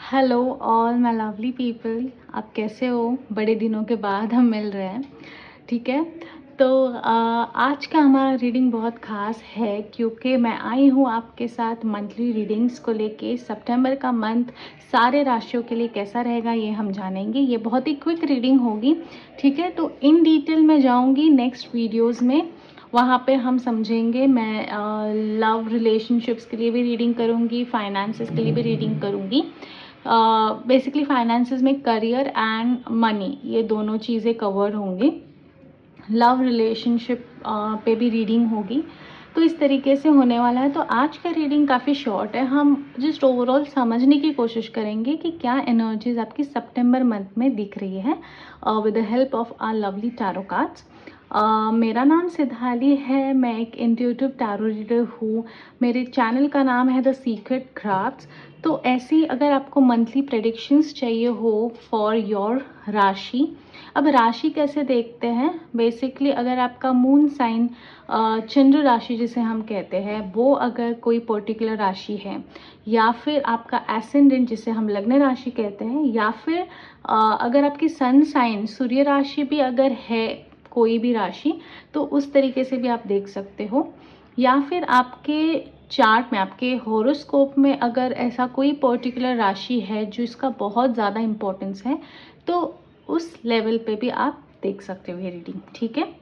Hello all my lovely people, आप कैसे हो? बड़े दिनों के बाद हम मिल रहे हैं। ठीक है, तो आज का हमारा रीडिंग बहुत ख़ास है क्योंकि मैं आई हूँ आपके साथ मंथली रीडिंग्स को लेके। सितंबर का मंथ सारे राशियों के लिए कैसा रहेगा ये हम जानेंगे। ये बहुत ही क्विक रीडिंग होगी, ठीक है। तो इन डिटेल में जाऊँगी नेक्स्ट वीडियोज़ में, वहाँ पे हम समझेंगे। मैं लव रिलेशनशिप्स के लिए भी रीडिंग करूँगी, फाइनेंसेस के लिए भी रीडिंग करूँगी। बेसिकली फाइनेंसेस में करियर एंड मनी, ये दोनों चीज़ें कवर होंगी। लव रिलेशनशिप पे भी रीडिंग होगी। तो इस तरीके से होने वाला है। तो आज का रीडिंग काफ़ी शॉर्ट है, हम जस्ट ओवरऑल समझने की कोशिश करेंगे कि क्या एनर्जीज आपकी सितंबर मंथ में दिख रही है with the help of our lovely tarot cards. मेरा नाम सिद्धाली है, मैं एक इंट्यूटिव टैरो रीडर हूँ। मेरे चैनल का नाम है द सीक्रेट क्राफ्ट्स। तो ऐसी अगर आपको मंथली प्रेडिक्शंस चाहिए हो फॉर योर राशि, अब राशि कैसे देखते हैं? बेसिकली अगर आपका मून साइन चंद्र राशि जिसे हम कहते हैं वो अगर कोई पर्टिकुलर राशि है, या फिर आपका एसेंडेंट जिसे हम लग्न राशि कहते हैं, या फिर अगर आपकी सन साइन सूर्य राशि भी अगर है कोई भी राशि, तो उस तरीके से भी आप देख सकते हो। या फिर आपके चार्ट में, आपके होरोस्कोप में अगर ऐसा कोई पर्टिकुलर राशि है जिसका बहुत ज़्यादा इम्पोर्टेंस है, तो उस लेवल पे भी आप देख सकते हो ये रीडिंग, ठीक है।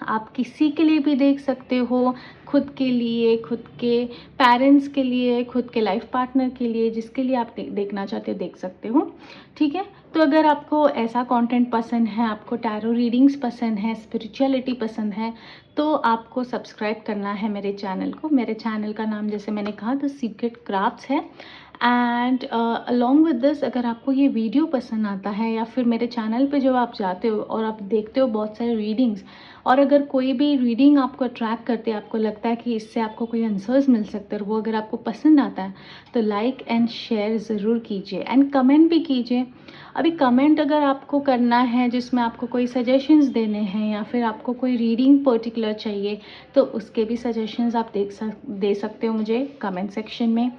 आप किसी के लिए भी देख सकते हो, खुद के लिए, खुद के पेरेंट्स के लिए, खुद के लाइफ पार्टनर के लिए, जिसके लिए आप देखना चाहते हो देख सकते हो, ठीक है। तो अगर आपको ऐसा कंटेंट पसंद है, आपको टैरो रीडिंग्स पसंद है, स्पिरिचुअलिटी पसंद है, तो आपको सब्सक्राइब करना है मेरे चैनल को। मेरे चैनल का नाम जैसे मैंने कहा द सीक्रेट क्राफ्ट्स है। एंड अलॉन्ग विद दिस, अगर आपको ये वीडियो पसंद आता है या फिर मेरे चैनल पे जब आप जाते हो और आप देखते हो बहुत सारे रीडिंग्स, और अगर कोई भी रीडिंग आपको अट्रैक्ट करती है, आपको लगता है कि इससे आपको कोई आंसर्स मिल सकते हैं, और वो अगर आपको पसंद आता है, तो लाइक एंड शेयर ज़रूर कीजिए एंड कमेंट भी कीजिए। अभी कमेंट अगर आपको करना है जिसमें आपको कोई सजेशंस देने हैं या फिर आपको कोई रीडिंग पर्टिकुलर चाहिए, तो उसके भी सजेशंस आप दे सकते हो मुझे कमेंट सेक्शन में,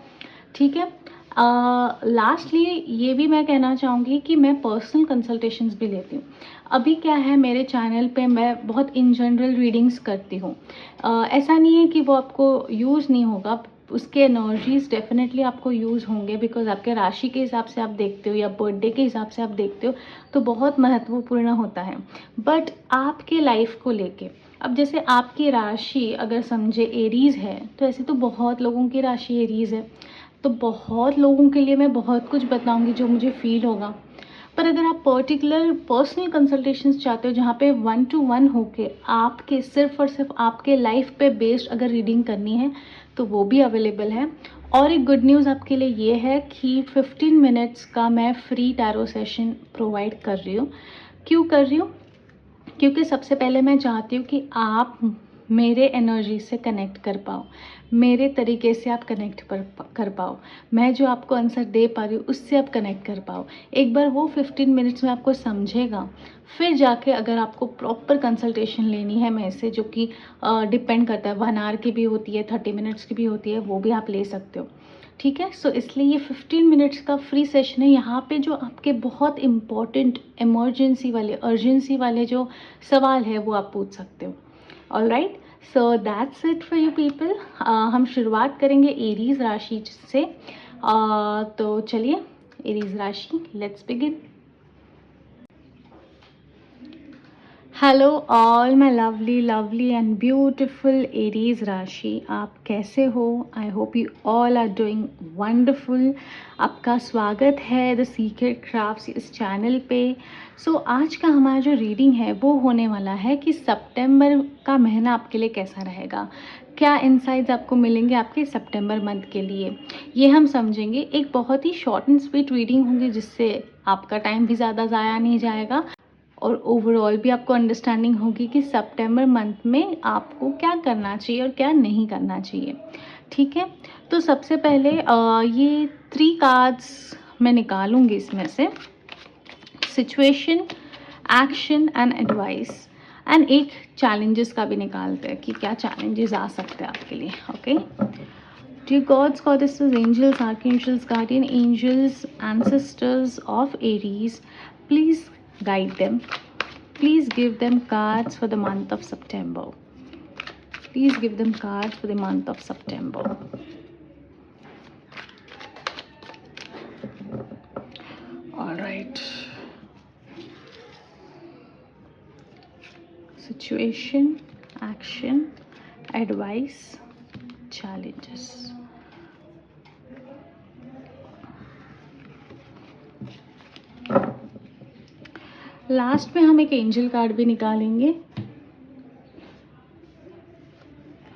ठीक है। लास्टली ये भी मैं कहना चाहूँगी कि मैं पर्सनल कंसल्टेशंस भी लेती हूँ। अभी क्या है, मेरे चैनल पे मैं बहुत इन जनरल रीडिंग्स करती हूँ। ऐसा नहीं है कि वो आपको यूज़ नहीं होगा, उसके एनर्जीज डेफिनेटली आपको यूज़ होंगे, बिकॉज आपके राशि के हिसाब से आप देखते हो या बर्थडे के हिसाब से आप देखते हो, तो बहुत महत्वपूर्ण होता है। बट आपके लाइफ को लेके, अब जैसे आपकी राशि अगर समझे एरीज़ है, तो ऐसे तो बहुत लोगों की राशि एरीज़ है, तो बहुत लोगों के लिए मैं बहुत कुछ बताऊंगी जो मुझे फील होगा। पर अगर आप पर्टिकुलर पर्सनल कंसल्टेशंस चाहते हो जहाँ पे 1 to 1 होके आपके सिर्फ और सिर्फ आपके लाइफ पे बेस्ड अगर रीडिंग करनी है, तो वो भी अवेलेबल है। और एक गुड न्यूज़ आपके लिए ये है कि 15 मिनट्स का मैं फ्री टैरो सेशन प्रोवाइड कर रही हूँ। क्यों कर रही हूँ? क्योंकि सबसे पहले मैं चाहती हूँ कि आप मेरे एनर्जी से कनेक्ट कर पाओ, मेरे तरीके से आप कनेक्ट कर पाओ, मैं जो आपको आंसर दे पा रही हूँ उससे आप कनेक्ट कर पाओ। एक बार वो 15 मिनट्स में आपको समझेगा, फिर जाके अगर आपको प्रॉपर कंसल्टेशन लेनी है मेरे से, जो कि डिपेंड करता है, 1 आवर की भी होती है, 30 मिनट्स की भी होती है, वो भी आप ले सकते हो, ठीक है। सो इसलिए ये 15 मिनट्स का फ्री सेशन है। यहाँ पे जो आपके बहुत इम्पॉर्टेंट इमरजेंसी वाले, अर्जेंसी वाले जो सवाल है वो आप पूछ सकते हो। All right, so that's it for you people. हम शुरुआत करेंगे एरीज राशि से। तो चलिए, एरीज राशि, let's begin. Hello all my lovely lovely and beautiful Aries राशि, आप कैसे हो? I hope you all are doing wonderful. आपका स्वागत है द सीक्रेट क्राफ्ट्स इस चैनल पे। सो आज का हमारा जो रीडिंग है वो होने वाला है कि सितंबर का महीना आपके लिए कैसा रहेगा, क्या इनसाइट्स आपको मिलेंगे आपके सितंबर मंथ के लिए, ये हम समझेंगे। एक बहुत ही शॉर्ट एंड स्वीट रीडिंग होगी जिससे आपका टाइम भी ज़्यादा ज़ाया नहीं जाएगा, और ओवरऑल भी आपको अंडरस्टैंडिंग होगी कि सितंबर मंथ में आपको क्या करना चाहिए और क्या नहीं करना चाहिए, ठीक है। तो सबसे पहले ये 3 कार्ड्स मैं निकालूंगी इसमें से, situation, action and advice, and एक चैलेंजेस का भी निकालते हैं कि क्या चैलेंजेस आ सकते हैं आपके लिए, okay. Dear gods, goddesses, angels, archangels, guardian angels, ancestors of Aries, please guide them. Please give them cards for the month of September. Please give them cards for the month of September. All right. Situation, action, advice, challenges. Last में हम एक angel card भी निकालेंगे.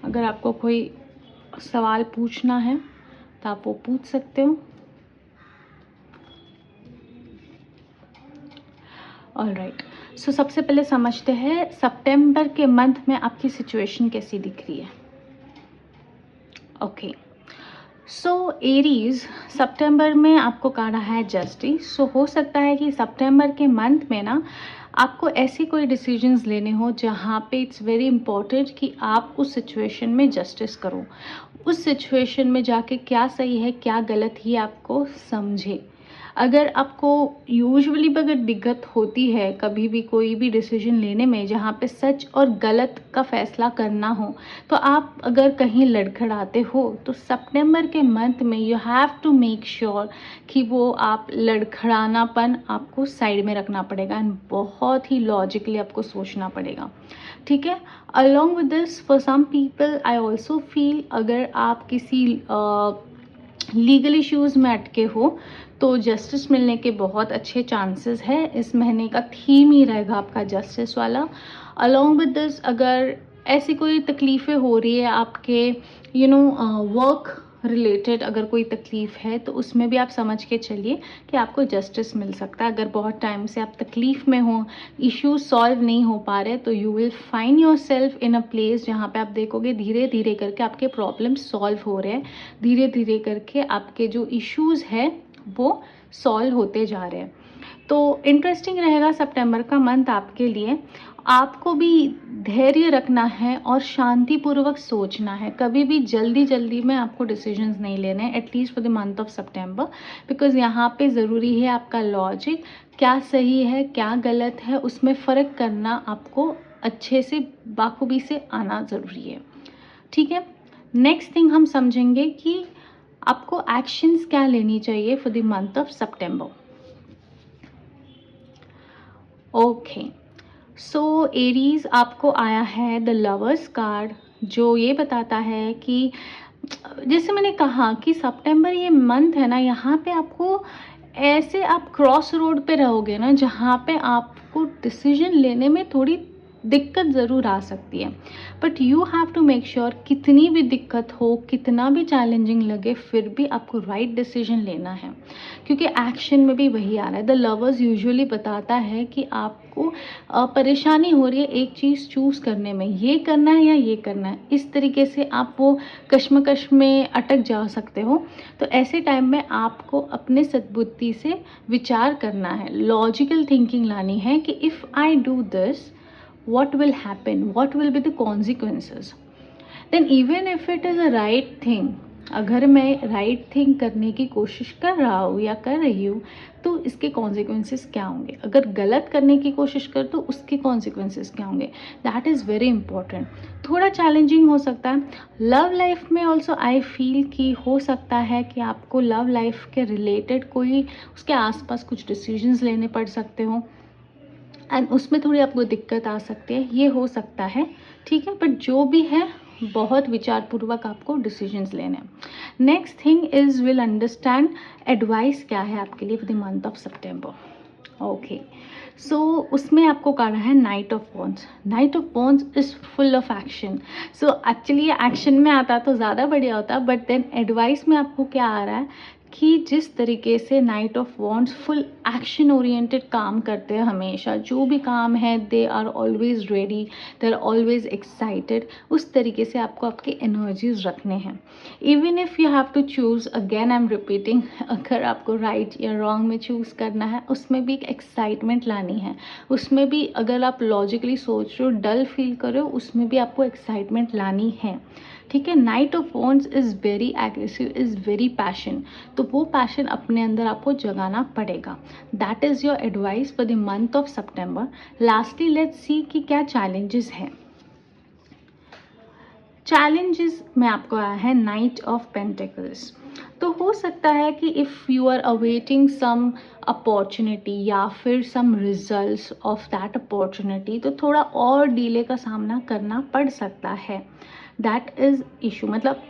अगर आपको कोई सवाल पूछना है तो आप वो पूछ सकते हो. ऑलराइट, सो सबसे पहले समझते हैं सितंबर के मंथ में आपकी सिचुएशन कैसी दिख रही है. ओके, सो एरीज सितंबर में आपको काढ़ा है जस्टिस. सो हो सकता है कि सितंबर के मंथ में ना आपको ऐसे कोई डिसीजंस लेने हो जहाँ पे इट्स वेरी इंपॉर्टेंट कि आप उस सिचुएशन में जस्टिस करो. उस सिचुएशन में जाके क्या सही है क्या गलत ही आपको समझे. अगर आपको यूजुअली अगर दिक्कत होती है कभी भी कोई भी डिसीजन लेने में जहाँ पे सच और गलत का फैसला करना हो, तो आप अगर कहीं लड़खड़ाते हो तो सितंबर के मंथ में you have to make sure कि वो आप लड़खड़ानापन आपको साइड में रखना पड़ेगा एंड बहुत ही लॉजिकली आपको सोचना पड़ेगा. ठीक है. Along with this for some people I also feel अगर आप किसी लीगल इश्यूज़ में अटके हो तो जस्टिस मिलने के बहुत अच्छे चांसेस है. इस महीने का थीम ही रहेगा आपका जस्टिस वाला. अलॉन्ग विद दिस अगर ऐसी कोई तकलीफ़ें हो रही है आपके वर्क रिलेटेड अगर कोई तकलीफ़ है तो उसमें भी आप समझ के चलिए कि आपको जस्टिस मिल सकता है. अगर बहुत टाइम से आप तकलीफ़ में हो, इश्यूज सॉल्व नहीं हो पा रहे, तो you will find your self in a place जहाँ पे आप देखोगे धीरे धीरे करके आपके प्रॉब्लम सॉल्व हो रहे हैं. धीरे धीरे करके आपके जो इश्यूज़ है वो सॉल्व होते जा रहे हैं. तो इंटरेस्टिंग रहेगा सितंबर का मंथ आपके लिए. आपको भी धैर्य रखना है और शांतिपूर्वक सोचना है. कभी भी जल्दी जल्दी में आपको डिसीजंस नहीं लेने हैं at least for the month of September, because यहाँ पे ज़रूरी है आपका लॉजिक. क्या सही है क्या गलत है उसमें फ़र्क करना आपको अच्छे से बाखूबी से आना ज़रूरी है. ठीक है. नेक्स्ट थिंग हम समझेंगे कि आपको एक्शंस क्या लेनी चाहिए for the month of September. Okay, so Aries आपको आया है द लवर्स कार्ड, जो ये बताता है कि जैसे मैंने कहा कि सितंबर ये मंथ है ना, यहाँ पे आपको ऐसे आप क्रॉस रोड पे रहोगे ना जहाँ पे आपको डिसीजन लेने में थोड़ी दिक्कत ज़रूर आ सकती है. But you have to make sure कितनी भी दिक्कत हो कितना भी चैलेंजिंग लगे फिर भी आपको राइट डिसीजन लेना है, क्योंकि एक्शन में भी वही आ रहा है. द लवर्स यूजुअली बताता है कि आपको परेशानी हो रही है एक चीज़ चूज़ करने में, ये करना है या ये करना है. इस तरीके से आप वो कश्मकश में अटक जा सकते हो. तो ऐसे टाइम में आपको अपने सद्बुद्धि से विचार करना है, लॉजिकल थिंकिंग लानी है कि if I do this what will happen, what will be the consequences, then even if it is a right thing, अगर मैं राइट थिंग करने की कोशिश कर रहा हूँ या कर रही हूँ तो इसके कॉन्सिक्वेंसेस क्या होंगे. अगर गलत करने की कोशिश कर तो उसके कॉन्सिक्वेंसेस क्या होंगे. That is very important. थोड़ा चैलेंजिंग हो सकता है. लव लाइफ में ऑल्सो आई फील कि हो सकता है कि आपको लव लाइफ के रिलेटेड कोई उसके आसपास कुछ डिसीजंस लेने पड़ सकते हो एंड उसमें थोड़ी आपको दिक्कत आ सकती है, ये हो सकता है. ठीक है. बट जो भी है बहुत विचारपूर्वक आपको डिसीजंस लेने हैं. Next thing is will understand advice क्या है आपके लिए for the month of September. Okay, so उसमें आपको काढ़ा है knight of wands. Knight of wands is full of action. So actually action में आता तो ज़्यादा बढ़िया होता, बट देन एडवाइस में आपको क्या आ रहा है कि जिस तरीके से knight of wands full action oriented काम करते हैं, हमेशा जो भी काम है they are always ready, they are always excited. उस तरीके से आपको आपके एनर्जीज रखने हैं. Even if you have to choose, again I am repeating, अगर आपको राइट या रॉन्ग में चूज़ करना है उसमें भी एक एक्साइटमेंट लानी है. उसमें भी अगर आप लॉजिकली सोच रहे हो डल फील कर रहे हो उसमें भी आपको एक्साइटमेंट लानी है. ठीक है। Knight of wands is very aggressive, is very passion, तो वो पैशन अपने अंदर आपको जगाना पड़ेगा। That is your advice for the month of September. Lastly let's see कि क्या चैलेंजेस हैं। चैलेंजेस में आपको आया है नाइट ऑफ पेंटिकल्स। तो हो सकता है कि if you are awaiting some opportunity या फिर some results of that opportunity, तो थोड़ा और डिले का सामना करना पड़ सकता है। दैट इज़ इशू, मतलब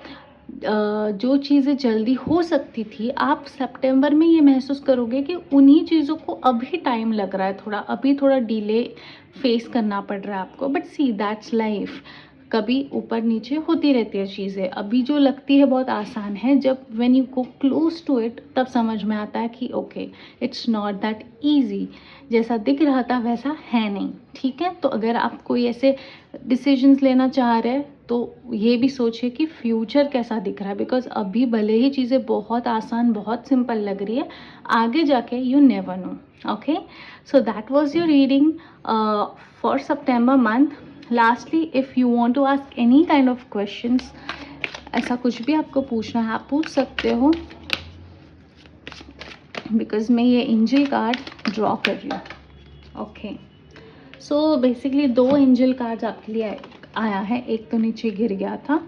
जो चीज़ें जल्दी हो सकती थी, आप सितंबर में ये महसूस करोगे कि उन्हीं चीज़ों को अभी टाइम लग रहा है, थोड़ा अभी थोड़ा डिले फेस करना पड़ रहा है आपको। बट सी दैट्स लाइफ, कभी ऊपर नीचे होती रहती है चीज़ें। अभी जो लगती है बहुत आसान है, जब when you go close to it तब समझ में आता है कि okay it's not that easy, जैसा दिख रहा था वैसा है नहीं, ठीक है। तो अगर आप कोई ऐसे डिसीजंस लेना चाह रहे हैं तो ये भी सोचिए कि फ्यूचर कैसा दिख रहा है, बिकॉज अभी भले ही चीज़ें बहुत आसान बहुत सिंपल लग रही है, आगे जाके you never know. Okay, so that was your reading for September month. Lastly if you want to ask any kind of questions, ऐसा कुछ भी आपको पूछना है आप पूछ सकते हो, बिकॉज मैं ये एंजल कार्ड ड्रॉ कर रही हूँ। Okay, so basically 2 angel cards आपके लिए आया है, एक तो नीचे गिर गया था।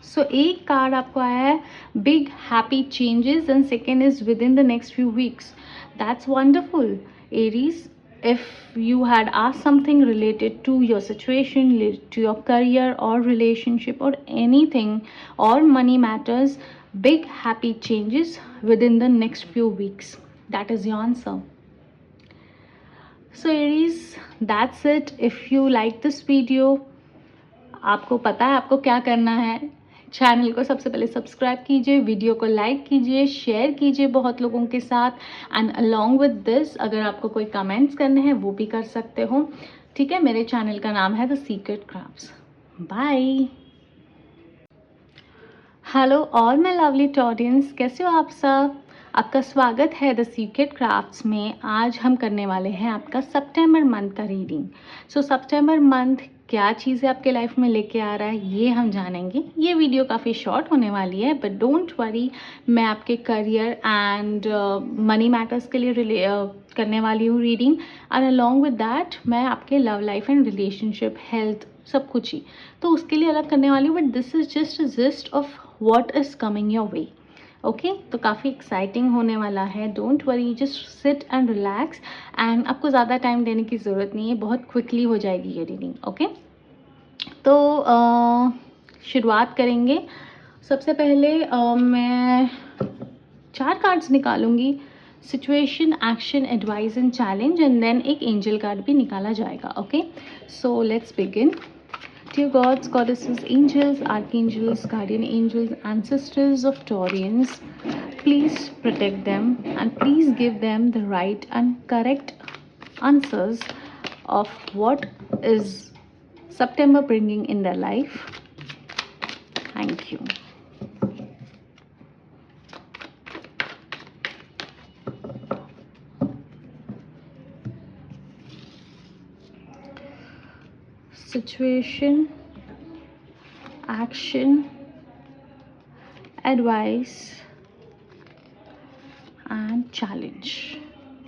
सो एक कार्ड आपको आया है big happy changes and second is with in the next few weeks. That's wonderful Aries. If you had asked something related to your situation, to your career or relationship or anything or money matters, big happy changes within the next few weeks. That is your answer. So Aries, that's it. If you like this video, आपको पता है आपको क्या करना है। Channel को सबसे पहले सब्सक्राइब कीजिए, वीडियो को लाइक कीजिए, शेयर कीजिए बहुत लोगों के साथ, एंड अलॉन्ग विद दिस अगर आपको कोई कमेंट्स करने हैं वो भी कर सकते हो, ठीक है। मेरे चैनल का नाम है the secret crafts. Bye. Hello all my lovely audience, कैसे हो आप सब? आपका स्वागत है द सीक्रेट क्राफ्ट्स में। आज हम करने वाले हैं आपका सितंबर मंथ का रीडिंग। सो सितंबर मंथ क्या चीज़ें आपके लाइफ में लेके आ रहा है ये हम जानेंगे। ये वीडियो काफ़ी शॉर्ट होने वाली है, बट डोंट वरी, मैं आपके करियर एंड मनी मैटर्स के लिए करने वाली हूँ reading, and along with that मैं आपके love life and relationship, health, सब कुछ ही तो उसके लिए अलग करने वाली हूँ। But this is just a gist of what is coming your way. Okay, तो काफ़ी एक्साइटिंग होने वाला है। Don't worry, just sit and relax, and आपको ज़्यादा टाइम देने की ज़रूरत नहीं है, बहुत क्विकली हो जाएगी ये रीडिंग। ओके, तो शुरुआत करेंगे। सबसे पहले मैं 4 कार्ड्स निकालूंगी, situation, action, advice and challenge, and then एक एंजल कार्ड भी निकाला जाएगा। Okay, so let's begin. Dear gods, goddesses, angels, archangels, guardian angels, ancestors of Taurians, please protect them and please give them the right and correct answers of what is September bringing in their life. Thank you. Situation, action, advice and challenge.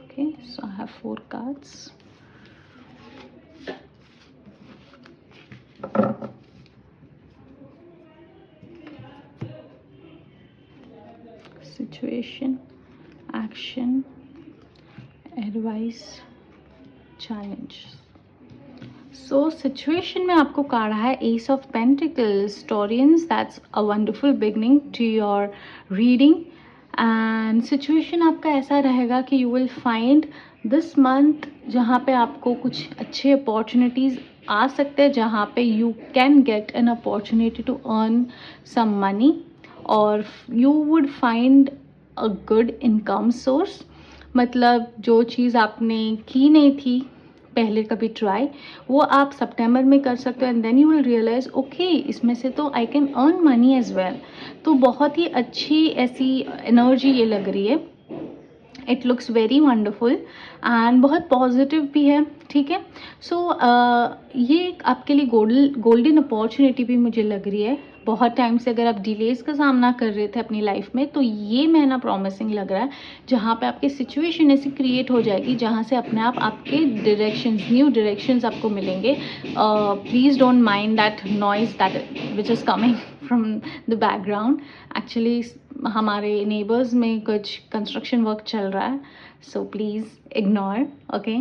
Okay, so I have 4 cards. Situation, action, advice, challenge. So situation में आपको काढ़ा है ace of pentacles, Taurians. That's a wonderful beginning to your reading, and situation आपका ऐसा रहेगा कि you will find this month जहाँ पे आपको कुछ अच्छे अपॉर्चुनिटीज़ आ सकते हैं, जहाँ पे you can get an opportunity to earn some money, और you would find a good income source. मतलब जो चीज़ आपने की नहीं थी पहले कभी ट्राई, वो आप सितंबर में कर सकते हो, and then you will realise okay इसमें से तो I can earn money as well. तो बहुत ही अच्छी ऐसी एनर्जी ये लग रही है। It looks very wonderful and बहुत पॉजिटिव भी है, ठीक है। सो ये एक आपके लिए गोल्डन अपॉर्चुनिटी भी मुझे लग रही है। बहुत टाइम से अगर आप डिलेज का सामना कर रहे थे अपनी लाइफ में, तो ये महीना प्रॉमिसिंग लग रहा है, जहाँ पे आपकी सिचुएशन ऐसी क्रिएट हो जाएगी जहाँ से अपने आप आपके डायरेक्शंस, न्यू डायरेक्शंस आपको मिलेंगे। Please don't mind that noise that which is coming from the background. Actually हमारे नेबर्स में कुछ कंस्ट्रक्शन वर्क चल रहा है, so please ignore, okay.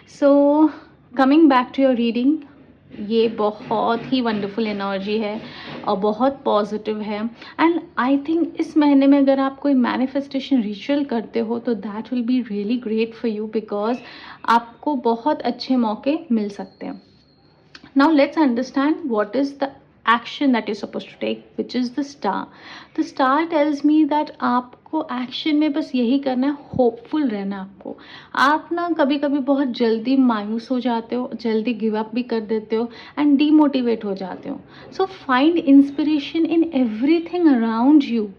So coming back to your reading, ये बहुत ही वंडरफुल एनर्जी है और बहुत पॉजिटिव है। एंड आई थिंक इस महीने में अगर आप कोई मैनिफेस्टेशन रिचुअल करते हो तो that will be really great for you, because आपको बहुत अच्छे मौके मिल सकते हैं। Now let's understand what is the action that you're supposed to take, which is the star. The star tells me that आपको एक्शन में बस यही करना है, होपफुल रहना है आपको। आप ना कभी कभी बहुत जल्दी मायूस हो जाते हो, जल्दी गिव अप भी कर देते हो एंड डीमोटिवेट हो जाते हो। So find inspiration in everything around you,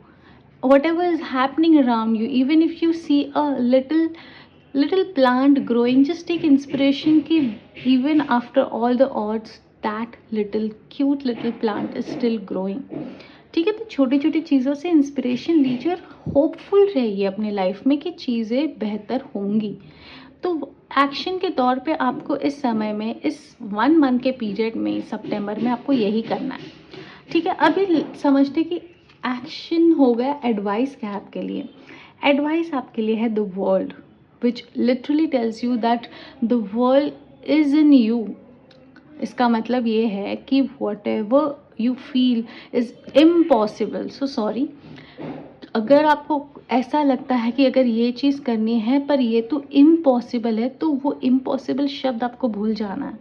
whatever is happening around you. Even if you see a little plant growing, just take inspiration ki even after all the odds, that little cute little plant is still growing. ठीक है, तो छोटी छोटी चीज़ों से inspiration लीजिए और hopeful रहिए अपनी लाइफ में कि चीज़ें बेहतर होंगी। तो एक्शन के तौर पे आपको इस समय में, इस 1 मंथ के पीरियड में, सितंबर में आपको यही करना है, ठीक है। अभी समझते कि एक्शन हो गया, एडवाइस क्या है आपके लिए? एडवाइस आपके लिए है the world, which literally tells you that the world is in you. इसका मतलब ये है कि what ever you feel is impossible, so sorry. अगर आपको ऐसा लगता है कि अगर ये चीज़ करनी है पर ये तो इम्पॉसिबल है, तो वो इम्पॉसिबल शब्द आपको भूल जाना है।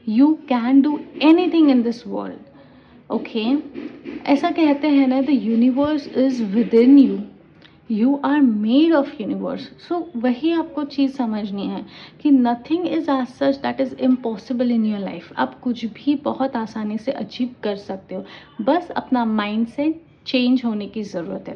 You can do anything in this world, okay. ऐसा कहते हैं ना, the universe is within you, you are made of universe. So वही आपको चीज़ समझनी है कि nothing is as such that is impossible in your life. आप कुछ भी बहुत आसानी से अचीव कर सकते हो, बस अपना माइंड सेट चेंज होने की ज़रूरत है,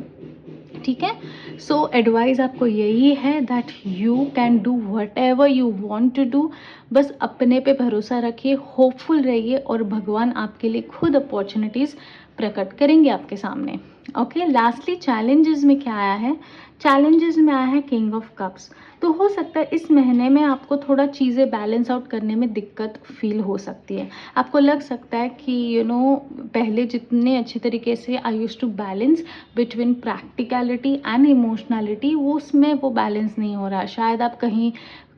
ठीक है। सो एडवाइस आपको यही है that you can do whatever you want to do. बस अपने पे भरोसा रखिए, होपफुल रहिए और भगवान आपके लिए खुद अपॉर्चुनिटीज़ प्रकट करेंगे आपके सामने, ओके। लास्टली चैलेंजेस में क्या आया है? चैलेंजेस में आया है किंग ऑफ कप्स। तो हो सकता है इस महीने में आपको थोड़ा चीज़ें बैलेंस आउट करने में दिक्कत फील हो सकती है। आपको लग सकता है कि पहले जितने अच्छे तरीके से I use to balance between practicality and emotionality, वो उसमें वो बैलेंस नहीं हो रहा। शायद आप कहीं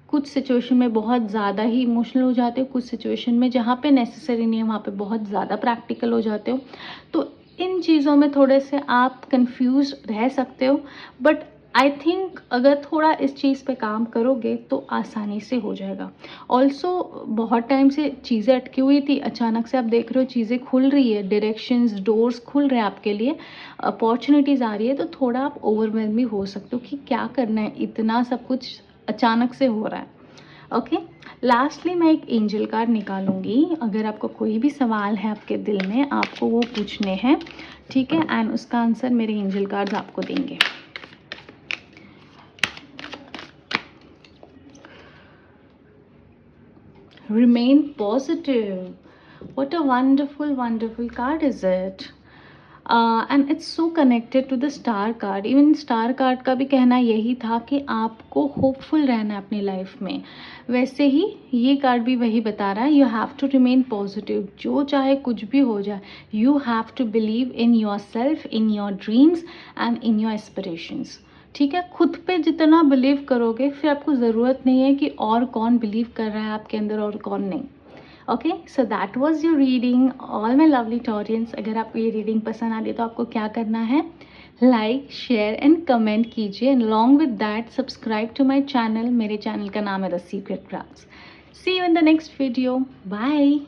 कुछ सिचुएशन में बहुत ज़्यादा ही इमोशनल हो जाते हो, कुछ सिचुएशन में जहाँ पे नेसेसरी नहीं है वहाँ पे बहुत ज़्यादा प्रैक्टिकल हो जाते हो। तो इन चीज़ों में थोड़े से आप कंफ्यूज रह सकते हो, बट आई थिंक अगर थोड़ा इस चीज़ पे काम करोगे तो आसानी से हो जाएगा। ऑल्सो बहुत टाइम से चीज़ें अटकी हुई थी, अचानक से आप देख रहे हो चीज़ें खुल रही है, डायरेक्शंस, डोर्स खुल रहे हैं आपके लिए, अपॉर्चुनिटीज़ आ रही है, तो थोड़ा आप ओवरवेलम भी हो सकते हो कि क्या करना है, इतना सब कुछ अचानक से हो रहा है, ओके। लास्टली मैं एक एंजल कार्ड निकालूंगी। अगर आपको कोई भी सवाल है आपके दिल में, आपको वो पूछने हैं, ठीक है, एंड उसका आंसर मेरे एंजल कार्ड्स आपको देंगे। Remain positive. What a wonderful, wonderful card is it? And it's so connected to the star card. Even star card का भी कहना यही था कि आपको होपफुल रहना है अपनी लाइफ में। वैसे ही ये कार्ड भी वही बता रहा है, you have to remain positive. जो चाहे कुछ भी हो जाए, you have to believe in yourself, in your dreams and in your aspirations, ठीक है। खुद पे जितना बिलीव करोगे, फिर आपको ज़रूरत नहीं है कि और कौन बिलीव कर रहा है आपके अंदर और कौन नहीं, okay. So that was your reading, all my lovely Taureans. अगर आपको ये रीडिंग पसंद आ रही है तो आपको क्या करना है? लाइक, शेयर एंड कमेंट कीजिए, and along with that subscribe to my channel. मेरे चैनल का नाम है the secret crafts. See you in the next video, bye.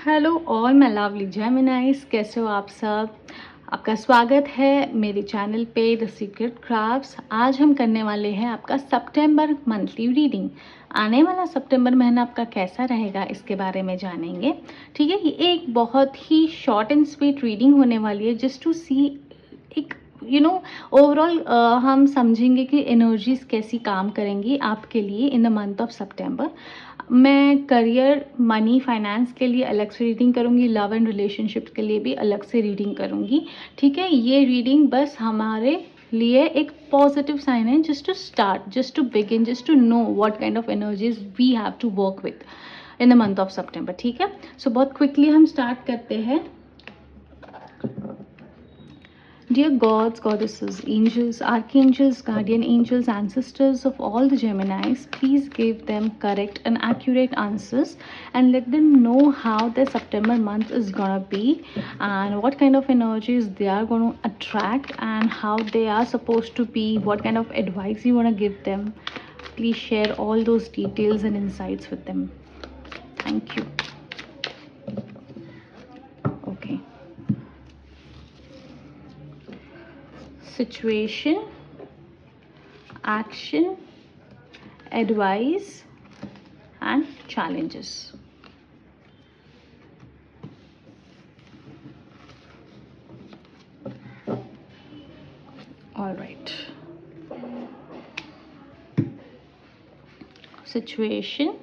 Hello all my lovely Geminis, कैसे हो आप सब? आपका स्वागत है मेरे चैनल पे द सीक्रेट क्राफ्ट्स। आज हम करने वाले हैं आपका सितंबर मंथली रीडिंग। आने वाला सितंबर महीना आपका कैसा रहेगा इसके बारे में जानेंगे, ठीक है। ये एक बहुत ही शॉर्ट एंड स्वीट रीडिंग होने वाली है, जस्ट टू सी एक ओवरऑल हम समझेंगे कि एनर्जीज कैसी काम करेंगी आपके लिए इन द मंथ ऑफ सितंबर। मैं करियर, मनी, फाइनेंस के लिए अलग से रीडिंग करूँगी, लव एंड रिलेशनशिप के लिए भी अलग से रीडिंग करूँगी। ठीक है, ये रीडिंग बस हमारे लिए एक पॉजिटिव साइन है, just to start, just to begin, just to know what kind of energies we have to work with in the month of September. ठीक है, सो बहुत क्विकली हम स्टार्ट करते हैं। Dear gods, goddesses, angels, archangels, guardian angels, ancestors of all the Geminis, please give them correct and accurate answers and let them know how their September month is gonna be and what kind of energies they are going to attract and how they are supposed to be, what kind of advice you want to give them. Please share all those details and insights with them. Thank you. Okay. Situation, action, advice and challenges. All right. Situation,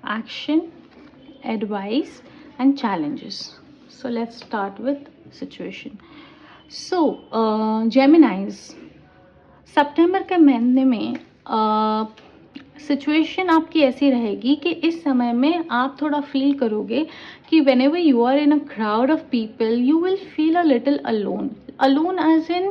action, advice and challenges. So let's start with situation. So Geminis, सितंबर के महीने में situation आपकी ऐसी रहेगी कि इस समय में आप थोड़ा फील करोगे कि whenever you are in a crowd of people you will feel a little alone as in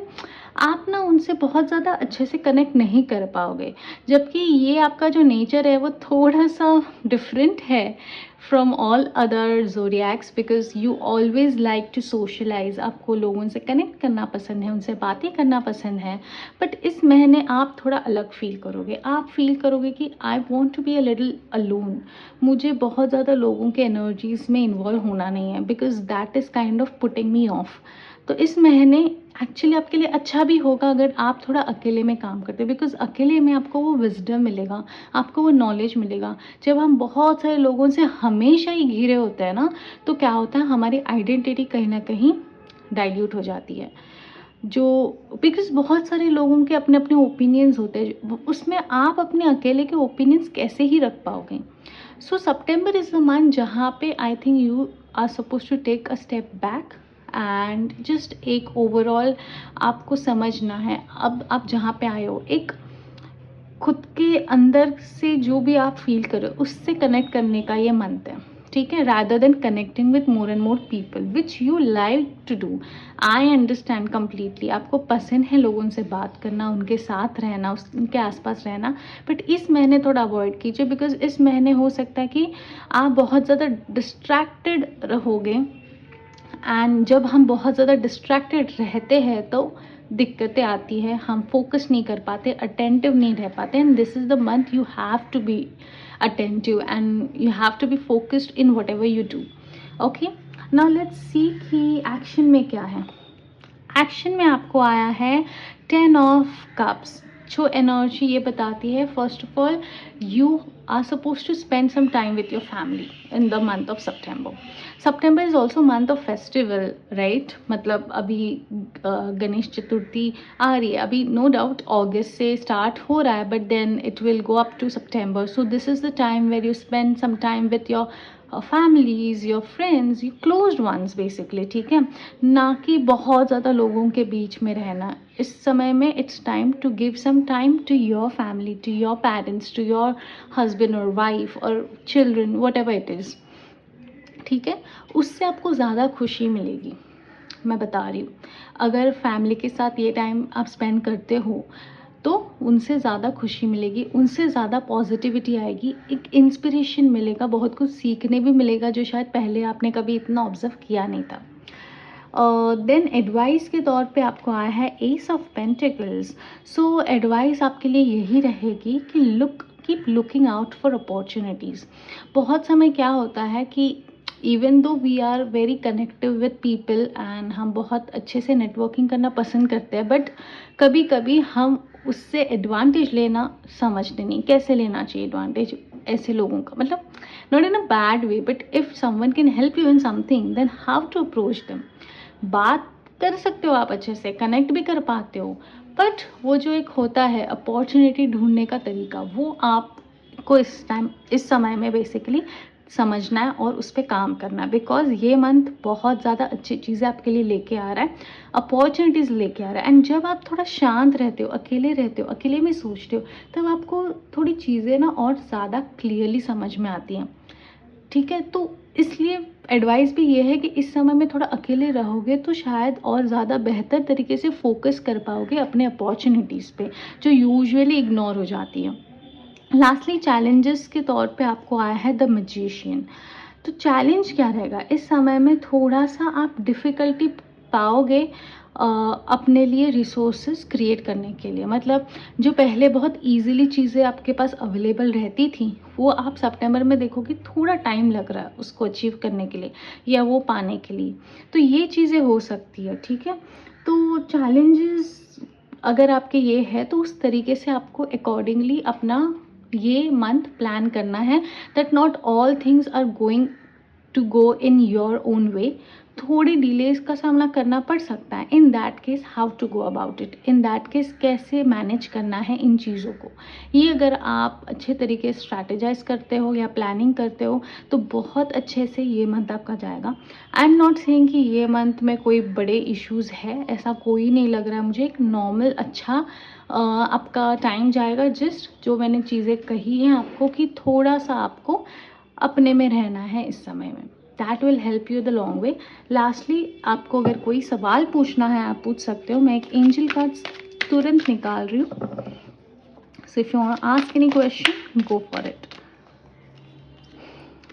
आप ना उनसे बहुत ज़्यादा अच्छे से कनेक्ट नहीं कर पाओगे, जबकि ये आपका जो नेचर है वो थोड़ा सा डिफरेंट है from all other zodiacs, because you always like to socialize, आपको लोगों से कनेक्ट करना पसंद है, उनसे बातें करना पसंद है। बट इस महीने आप थोड़ा अलग फील करोगे, आप फील करोगे कि I want to be a little alone, मुझे बहुत ज़्यादा लोगों के एनर्जीज में इन्वॉल्व होना नहीं है, because that is kind of putting me of. तो इस महीने एक्चुअली आपके लिए अच्छा भी होगा अगर आप थोड़ा अकेले में काम करते हैं, बिकॉज अकेले में आपको वो विजडम मिलेगा, आपको वो नॉलेज मिलेगा। जब हम बहुत सारे लोगों से हमेशा ही घिरे होते हैं ना, तो क्या होता है, हमारी आइडेंटिटी कहीं ना कहीं डाइल्यूट हो जाती है, जो बिकॉज बहुत सारे लोगों के अपने अपने ओपिनियंस होते हैं, उसमें आप अपने अकेले के ओपिनियंस कैसे ही रख पाओगे। So September is the month जहाँ पे I think you are suppose to take a step back and just एक ओवरऑल आपको समझना है, अब आप जहाँ पे आए हो, एक खुद के अंदर से जो भी आप फील करो उससे कनेक्ट करने का ये मंथ है। ठीक है, rather than connecting with more and more people which you like to do. I understand completely, आपको पसंद है लोगों से बात करना, उनके साथ रहना, उनके आसपास रहना, बट इस महीने थोड़ा अवॉइड कीजिए, बिकॉज इस महीने हो सकता है कि आप बहुत ज़्यादा डिस्ट्रैक्टेड रहोगे, एंड जब हम बहुत ज़्यादा डिस्ट्रैक्टेड रहते हैं तो दिक्कतें आती है, हम फोकस नहीं कर पाते, अटेंटिव नहीं रह पाते, and this is the month you have to be attentive and you have to be focused in whatever you do. Okay, now let's see कि एक्शन में क्या है। एक्शन में आपको आया है 10 ऑफ कप्स, जो एनर्जी ये बताती है, first of all you are supposed to spend some time with your family in the month of September. September is also month of festival, right? मतलब अभी गणेश चतुर्थी आ रही है, अभी नो डाउट अगस्त से स्टार्ट हो रहा है, but then it will go up to September. So this is the time where you spend some time with your families, your friends, your closed ones basically. ठीक है, ना कि बहुत ज़्यादा लोगों के बीच में रहना। इस समय में it's time to give some time to your family, to your parents, to your husband और वाइफ और children, whatever it is. ठीक है, उससे आपको ज़्यादा खुशी मिलेगी, मैं बता रही हूँ। अगर फैमिली के साथ ये टाइम आप स्पेंड करते हो तो उनसे ज़्यादा खुशी मिलेगी, उनसे ज़्यादा पॉजिटिविटी आएगी, एक इंस्पिरेशन मिलेगा, बहुत कुछ सीखने भी मिलेगा जो शायद पहले आपने कभी इतना ऑब्जर्व किया नहीं था। देन एडवाइस के तौर पे आपको आया है ace of pentacles. So advice आपके लिए यही रहेगी कि keep looking out for opportunities. बहुत समय क्या होता है कि even though we are very connective with people and हम बहुत अच्छे से नेटवर्किंग करना पसंद करते हैं, बट कभी कभी हम उससे एडवांटेज लेना समझते नहीं, कैसे लेना चाहिए एडवांटेज ऐसे लोगों का, मतलब not in a bad way, but if someone can help you in something then how to approach them. बात कर सकते हो, आप अच्छे से कनेक्ट भी कर पाते हो, बट वो जो एक होता है अपॉर्चुनिटी ढूंढने का तरीका, वो आपको इस समय में बेसिकली समझना है और उस पर काम करना है। बिकॉज ये मंथ बहुत ज़्यादा अच्छी चीज़ें आपके लिए लेके आ रहा है, अपॉर्चुनिटीज़ लेके आ रहा है। एंड जब आप थोड़ा शांत रहते हो, अकेले रहते हो, अकेले में सोचते हो, तब आपको थोड़ी चीज़ें ना और ज़्यादा क्लियरली समझ में आती हैं। ठीक है, तो इसलिए एडवाइस भी ये है कि इस समय में थोड़ा अकेले रहोगे तो शायद और ज़्यादा बेहतर तरीके से फोकस कर पाओगे अपने अपॉर्चुनिटीज़ पे, जो यूजुअली इग्नोर हो जाती है। लास्टली चैलेंजेस के तौर पे आपको आया है द मैजिशियन। तो चैलेंज क्या रहेगा इस समय में, थोड़ा सा आप डिफ़िकल्टी पाओगे अपने लिए रिसोर्सेज क्रिएट करने के लिए। मतलब जो पहले बहुत इजीली चीज़ें आपके पास अवेलेबल रहती थी, वो आप सितंबर में देखोगे थोड़ा टाइम लग रहा है उसको अचीव करने के लिए या वो पाने के लिए। तो ये चीज़ें हो सकती है, ठीक है। तो चैलेंजेस अगर आपके ये है तो उस तरीके से आपको अकॉर्डिंगली अपना ये मंथ प्लान करना है, that not all things are going to go in your own way. थोड़ी डिलेज का सामना करना पड़ सकता है। In that case how to go about it, in that case कैसे मैनेज करना है इन चीज़ों को, ये अगर आप अच्छे तरीके से स्ट्रैटेजाइज करते हो या प्लानिंग करते हो तो बहुत अच्छे से ये मंथ आपका जाएगा। आई एम नॉट सेइंग कि ये मंथ में कोई बड़े इश्यूज़ है, ऐसा कोई नहीं लग रहा है मुझे। एक नॉर्मल अच्छा आपका टाइम जाएगा। जस्ट जो मैंने चीज़ें कही हैं आपको कि थोड़ा सा आपको अपने में रहना है इस समय में, that will help you the long way. Lastly आपको अगर कोई सवाल पूछना है आप पूछ सकते हो। मैं एक एंजल कार्ड तुरंत निकाल रही हूँ। So if you want to ask any question go for it.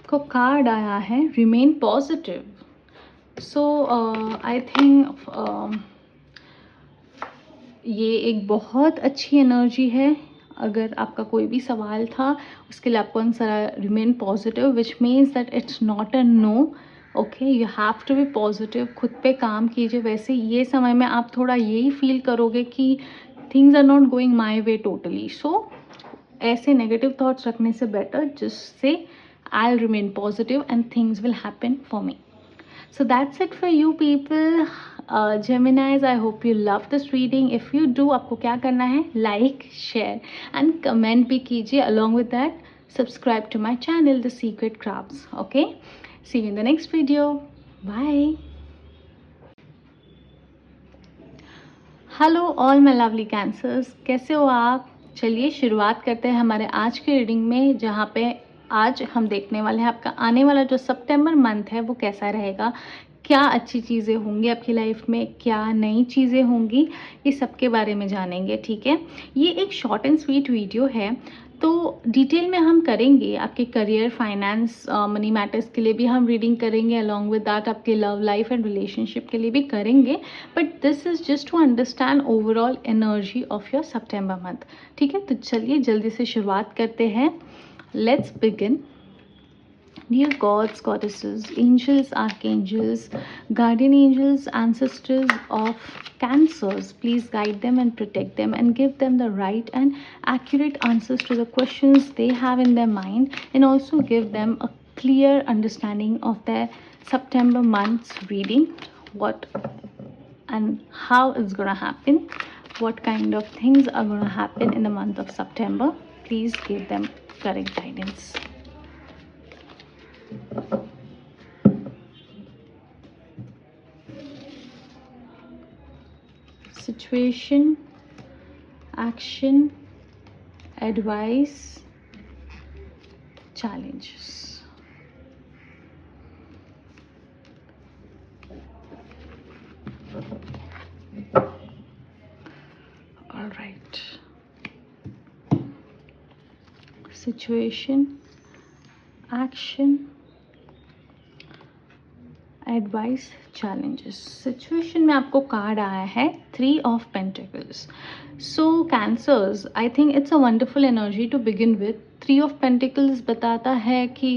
को कार्ड आया है remain positive. So I think ये एक बहुत अच्छी एनर्जी है। अगर आपका कोई भी सवाल था उसके लिए आपको answer remain positive, which means that it's not a no. Okay, you have to be positive, खुद पे काम कीजिए। वैसे ये समय में आप थोड़ा यही फील करोगे कि things are not going my way totally. So ऐसे नेगेटिव थॉट्स रखने से बेटर जिससे I will remain positive and things will happen for me. So that's it for you people. Geminis, I hope you love this reading. If you do, आपको क्या करना है, like, share and comment भी कीजिए. Along with that, subscribe to my channel, The Secret Crafts. Okay? See you in the next video. Bye. Hello all my lovely cancers, कैसे हो आप। चलिए शुरुआत करते हैं हमारे आज के रीडिंग में, जहाँ पे आज हम देखने वाले हैं आपका आने वाला जो सितंबर मंथ है वो कैसा रहेगा, क्या अच्छी चीज़ें होंगी आपकी लाइफ में, क्या नई चीज़ें होंगी, ये सब के बारे में जानेंगे। ठीक है, ये एक शॉर्ट एंड स्वीट वीडियो है, तो डिटेल में हम करेंगे। आपके करियर, फाइनेंस, मनी मैटर्स के लिए भी हम रीडिंग करेंगे, अलॉन्ग विद दैट आपके लव लाइफ एंड रिलेशनशिप के लिए भी करेंगे। But this is just to understand overall energy of your September month. ठीक है, तो चलिए जल्दी से शुरुआत करते हैं। Let's begin. Dear gods, goddesses, angels, archangels, guardian angels, ancestors of cancers, please guide them and protect them and give them the right and accurate answers to the questions they have in their mind, and also give them a clear understanding of their September month's reading, what and how it's gonna happen, what kind of things are gonna happen in the month of September. Please give them correct guidance. Situation, action, advice, challenges. All right. Situation, action, advice, challenges. Situation में आपको card आया है 3 of pentacles. So cancers, I think it's a wonderful energy to begin with. 3 of pentacles बताता है कि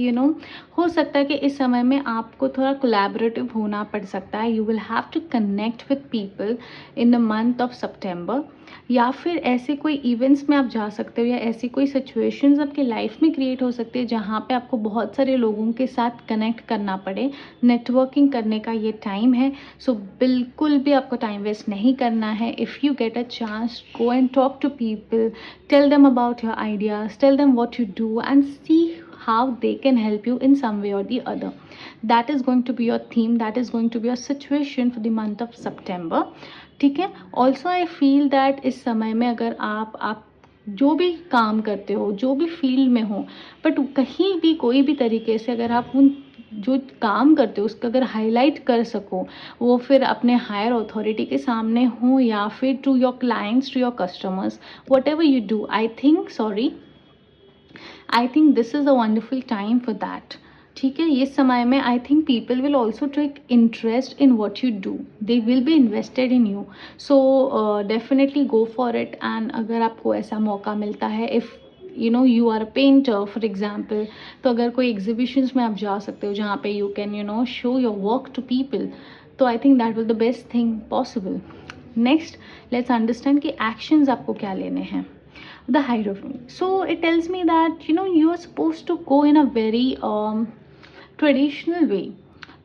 हो सकता है कि इस समय में आपको थोड़ा कोलैबोरेटिव होना पड़ सकता है. You will have to connect with people in the month of September, या फिर ऐसे कोई इवेंट्स में आप जा सकते हो, या ऐसी कोई सिचुएशंस आपकी लाइफ में क्रिएट हो सकती है जहाँ पे आपको बहुत सारे लोगों के साथ कनेक्ट करना पड़े. नेटवर्किंग करने का ये टाइम है. सो बिल्कुल भी आपको टाइम वेस्ट नहीं करना है. If you get a chance, go and talk to people, tell them about your ideas, tell them what you do and see how they can help you in some way or the other. That is going to be your theme, that is going to be your situation for the month of September. ठीक है. Also I feel that इस समय में अगर आप जो भी काम करते हो, जो भी फील्ड में हो, बट कहीं भी कोई भी तरीके से अगर आप उन जो काम करते हो उसका अगर हाईलाइट कर सको, वो फिर अपने हायर अथॉरिटी के सामने हो या फिर to your clients, to your customers, whatever you do, I think this is a wonderful time for that. ठीक है. ये समय में I think people will also take interest in what you do, they will be invested in you. So definitely go for it. And अगर आपको ऐसा मौका मिलता है, if you are a painter for example, तो अगर कोई एग्जीबिशंस में आप जा सकते हो जहाँ पे you can show your work to people, तो I think that will the best thing possible. Next, let's understand कि एक्शंस आपको क्या लेने हैं. The Hierophant. So it tells me that you are supposed to go in a very traditional way.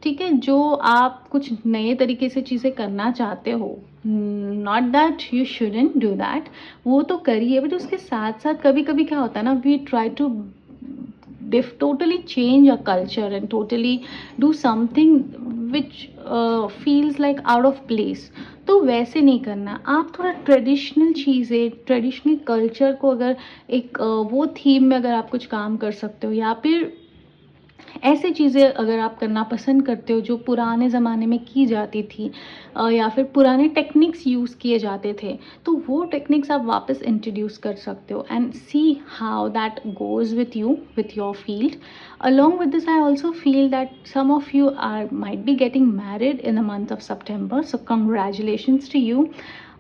ठीक है. जो आप कुछ नए तरीके से चीज़ें करना चाहते हो, not that you shouldn't do that, वो तो करिए, बट उसके साथ साथ कभी कभी क्या होता है ना, we try to totally change our culture and totally do something which feels like out of place. तो वैसे नहीं करना. आप थोड़ा ट्रेडिशनल चीज़ें, ट्रेडिशनल कल्चर को अगर एक वो थीम में अगर आप कुछ काम कर सकते हो, या फिर ऐसी चीज़ें अगर आप करना पसंद करते हो जो पुराने ज़माने में की जाती थी, या फिर पुराने टेक्निक्स यूज़ किए जाते थे, तो वो टेक्निक्स आप वापस इंट्रोड्यूस कर सकते हो and see how that goes with you, with your field. Along with this, I also feel that some of you might be getting married in the month of September, so congratulations to you.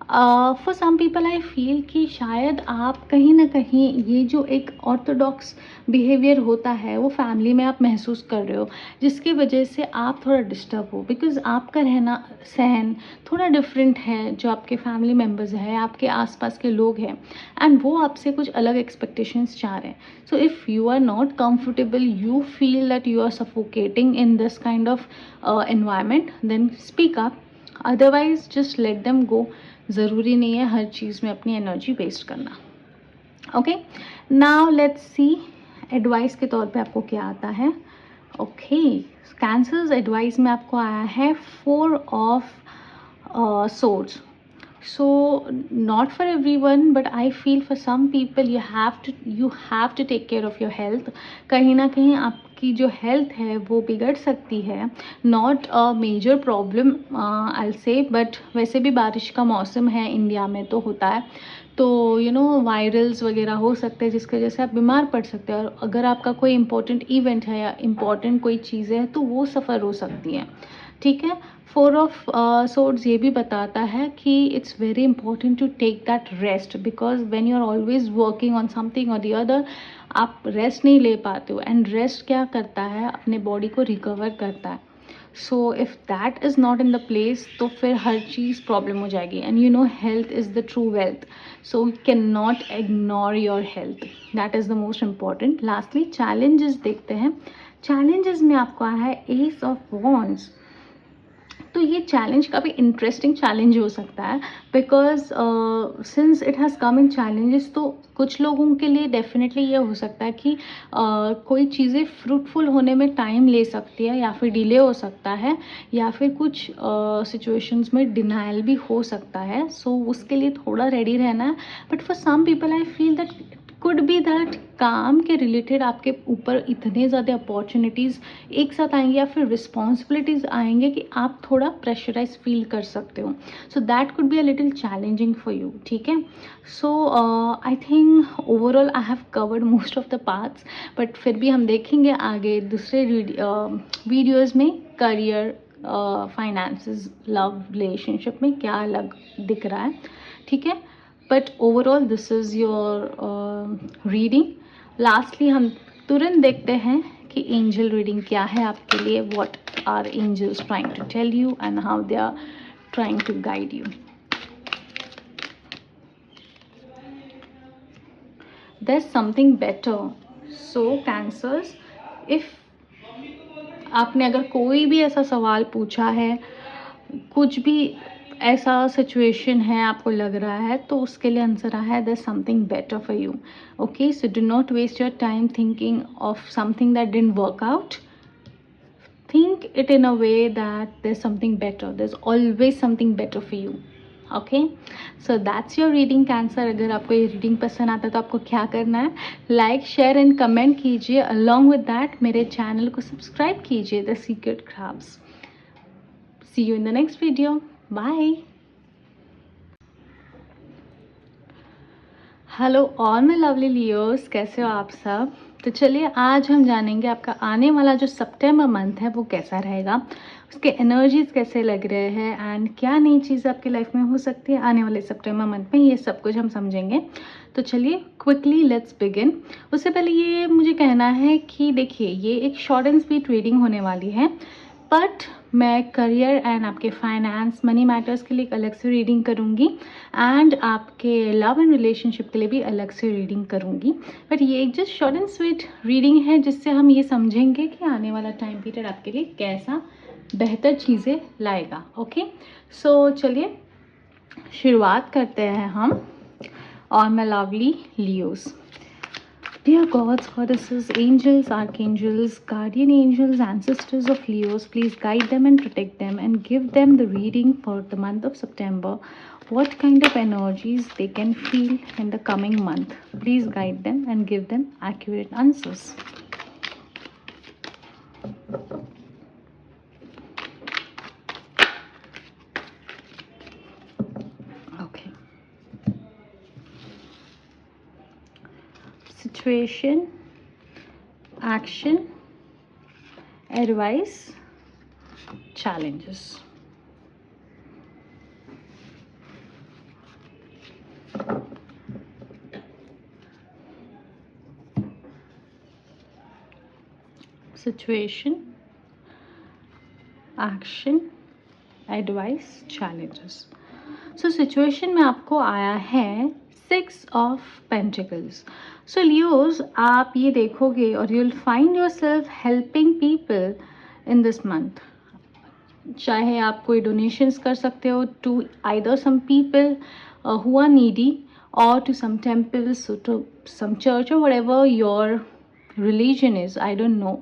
For some people I feel कि शायद आप कहीं ना कहीं ये जो एक Orthodox behaviour होता है वो फैमिली में आप महसूस कर रहे हो, जिसकी वजह से आप थोड़ा डिस्टर्ब हो, बिकॉज आपका रहना सहन थोड़ा डिफरेंट है. जो आपके फैमिली मेम्बर्स हैं, आपके आसपास के लोग हैं, एंड वो आपसे कुछ अलग एक्सपेक्टेशंस चाह रहे हैं. So if you are not comfortable, you feel that you are suffocating in this kind of environment, then speak up. Otherwise just let them go. ज़रूरी नहीं है हर चीज़ में अपनी एनर्जी वेस्ट करना. Okay. Now let's see advice के तौर पे आपको क्या आता है. ओके. कैंसर्स एडवाइस में आपको आया है 4 of swords. So not for everyone, but I feel for some people you have to take care of your health. कहीं ना कहीं आपकी जो हेल्थ है वो बिगड़ सकती है. नॉट अ मेजर प्रॉब्लम आई से, बट वैसे भी बारिश का मौसम है इंडिया में तो होता है, तो वायरल्स वगैरह हो सकते हैं जिसकी वजह से आप बीमार पड़ सकते हैं. और अगर आपका कोई इंपॉर्टेंट इवेंट है या इम्पॉर्टेंट कोई चीज़ें हैं तो वो सफ़र हो सकती हैं. ठीक है. 4 ऑफ swords ये भी बताता है कि it's very important to take that rest, because when you are always working on something और द अदर, आप रेस्ट नहीं ले पाते हो. एंड रेस्ट क्या करता है, अपने बॉडी को रिकवर करता है. So if that is not in the place, तो फिर हर चीज़ प्रॉब्लम हो जाएगी. And health is the true wealth, so you can not ignore your health. That is the most important. Lastly challenges देखते हैं. Challenges में आपको आया है एस ऑफ वॉन्ड्स. तो ये चैलेंज काफ़ी इंटरेस्टिंग चैलेंज हो सकता है, because since it has come in challenges, तो कुछ लोगों के लिए डेफिनेटली ये हो सकता है कि कोई चीज़ें फ्रूटफुल होने में टाइम ले सकती है, या फिर डिले हो सकता है, या फिर कुछ सिचुएशंस में डिनाइल भी हो सकता है. सो उसके लिए थोड़ा रेडी रहना है. But for some people I feel that could be that काम के रिलेटेड आपके ऊपर इतने ज़्यादा अपॉर्चुनिटीज़ एक साथ आएंगे, या फिर रिस्पॉन्सिबिलिटीज़ आएंगे कि आप थोड़ा प्रेशराइज फील कर सकते हो. So that could be a little challenging for you. ठीक है. So I think overall I have covered most of the parts, but फिर भी हम देखेंगे आगे दूसरे वीडियोज़ में करियर, फाइनेंसेस, लव, रिलेशनशिप में क्या अलग दिख रहा है. ठीक है. But overall this is your reading. Lastly हम तुरंत देखते हैं कि एंजल रीडिंग क्या है आपके लिए, what are angels trying to tell you and how they are trying to guide you. There's something better. So cancers, if आपने अगर कोई भी ऐसा सवाल पूछा है, कुछ भी ऐसा सिचुएशन है आपको लग रहा है, तो उसके लिए आंसर आया है there's something better for you. Okay, so do not waste your time thinking of something that didn't work out. Think it in a way that there's something better. There's always something better for you. Okay, so that's your reading Cancer. अगर आपको ये reading पसंद आता है तो आपको क्या करना है, लाइक शेयर एंड कमेंट कीजिए. अलॉन्ग विद दैट मेरे चैनल को सब्सक्राइब कीजिए, the secret crafts. See you in the next video. Bye. Hello all my lovely Leos, कैसे हो आप सब. तो चलिए आज हम जानेंगे आपका आने वाला जो सितंबर मंथ है वो कैसा रहेगा, उसके एनर्जीज कैसे लग रहे हैं एंड क्या नई चीज़ आपकी लाइफ में हो सकती है आने वाले सितंबर मंथ में, ये सब कुछ हम समझेंगे. तो चलिए क्विकली लेट्स बिगिन. उससे पहले ये मुझे कहना है कि देखिए ये एक शॉर्ट एंड स्वीट रीडिंग होने वाली है, बट मैं करियर एंड आपके फाइनेंस मनी मैटर्स के लिए एक अलग से रीडिंग करूँगी एंड आपके लव एंड रिलेशनशिप के लिए भी अलग से रीडिंग करूँगी. बट ये एक just short and sweet reading है जिससे हम ये समझेंगे कि आने वाला टाइम पीरियड आपके लिए कैसा बेहतर चीज़ें लाएगा. ओके, सो चलिए शुरुआत करते हैं हम. और my lovely Leos, dear gods, goddesses, angels, archangels, guardian angels, ancestors of Leos, please guide them and protect them and give them the reading for the month of September. What kind of energies they can feel in the coming month. Please guide them and give them accurate answers. Okay. Situation, action, advice, challenges. Situation, action, advice, challenges. So situation में आपको आया है 6 of Pentacles. So Leos, आप ये देखोगे और you'll find yourself helping people in this month. चाहे आप कोई donations कर सकते हो to either some people who are needy or to some temples, so to some church or whatever your religion is, I don't know.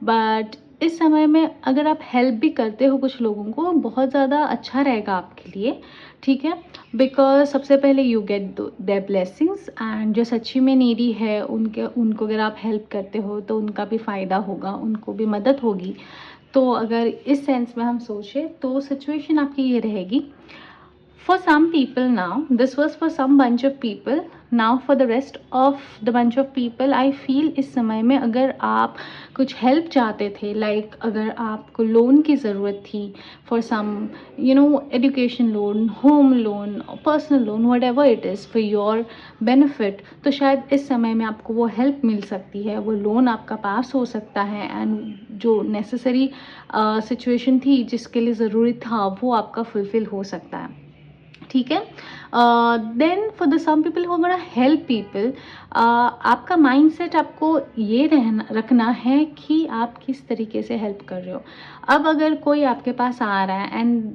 But इस समय में अगर आप हेल्प भी करते हो कुछ लोगों को, बहुत ज़्यादा अच्छा रहेगा आपके लिए. ठीक है, बिकॉज सबसे पहले you get their blessings and जो सच्ची में नीडी है उनको अगर आप हेल्प करते हो तो उनका भी फ़ायदा होगा, उनको भी मदद होगी. तो अगर इस सेंस में हम सोचें तो सिचुएशन आपकी ये रहेगी. For some people now, this was for some bunch of people. Now for the rest of the bunch of people, I feel इस समय में अगर आप कुछ हेल्प चाहते थे, लाइक अगर आपको लोन की ज़रूरत थी for some education loan, home loan, personal loan, whatever it is for your benefit, तो शायद इस समय में आपको वो हेल्प मिल सकती है, वो लोन आपका पास हो सकता है एंड जो नेसेसरी सिचुएशन थी जिसके लिए ज़रूरी था वो आपका फुलफ़िल हो सकता है. ठीक है. Then for the some people who gonna help people, आपका माइंडसेट आपको ये रखना है कि आप किस तरीके से हेल्प कर रहे हो. अब अगर कोई आपके पास आ रहा है एंड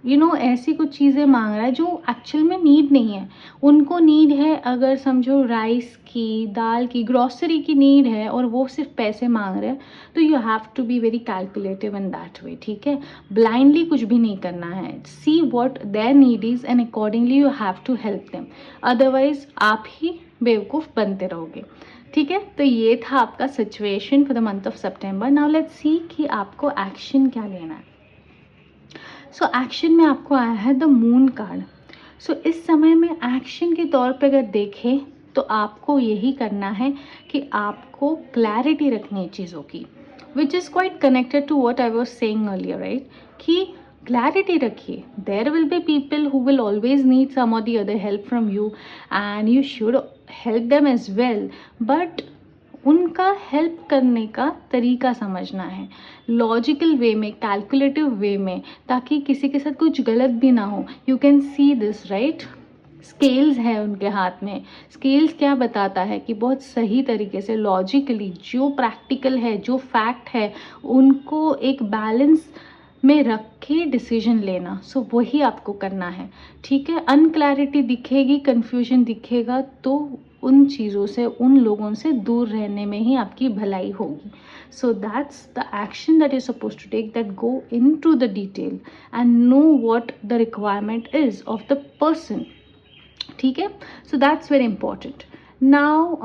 ऐसी कुछ चीज़ें मांग रहा है जो एक्चुअल में नीड नहीं है, उनको नीड है अगर समझो राइस की, दाल की, ग्रॉसरी की नीड है और वो सिर्फ पैसे मांग रहे हैं, तो you have to be very calculative in that way. ठीक है, ब्लाइंडली कुछ भी नहीं करना है. See what their need is and accordingly you have to help them, otherwise आप ही बेवकूफ़ बनते रहोगे. ठीक है, तो ये था आपका situation for the month of September. Now let's see कि आपको एक्शन क्या लेना है. सो एक्शन में आपको आया है द मून कार्ड. सो इस समय में एक्शन के तौर पे अगर देखें तो आपको यही करना है कि आपको क्लैरिटी रखनी है चीज़ों की, which is quite connected to what I was saying earlier, right, कि क्लैरिटी रखिए. There will be people who will always need some और the other help from you and you should help them as well, but उनका help करने का तरीका समझना है, logical वे में, कैलकुलेटिव वे में, ताकि किसी के साथ कुछ गलत भी ना हो. You can see this right. Scales है उनके हाथ में. स्केल्स क्या बताता है कि बहुत सही तरीके से लॉजिकली जो प्रैक्टिकल है, जो फैक्ट है, उनको एक बैलेंस में रख के डिसीजन लेना. सो वही आपको करना है. ठीक है. अनक्लैरिटी दिखेगी, कन्फ्यूजन दिखेगा, तो उन चीज़ों से, उन लोगों से दूर रहने में ही आपकी भलाई होगी. So that's the action that is suppose to take, that go into the detail and know what the requirement is of the person. ठीक है. So that's very important. Now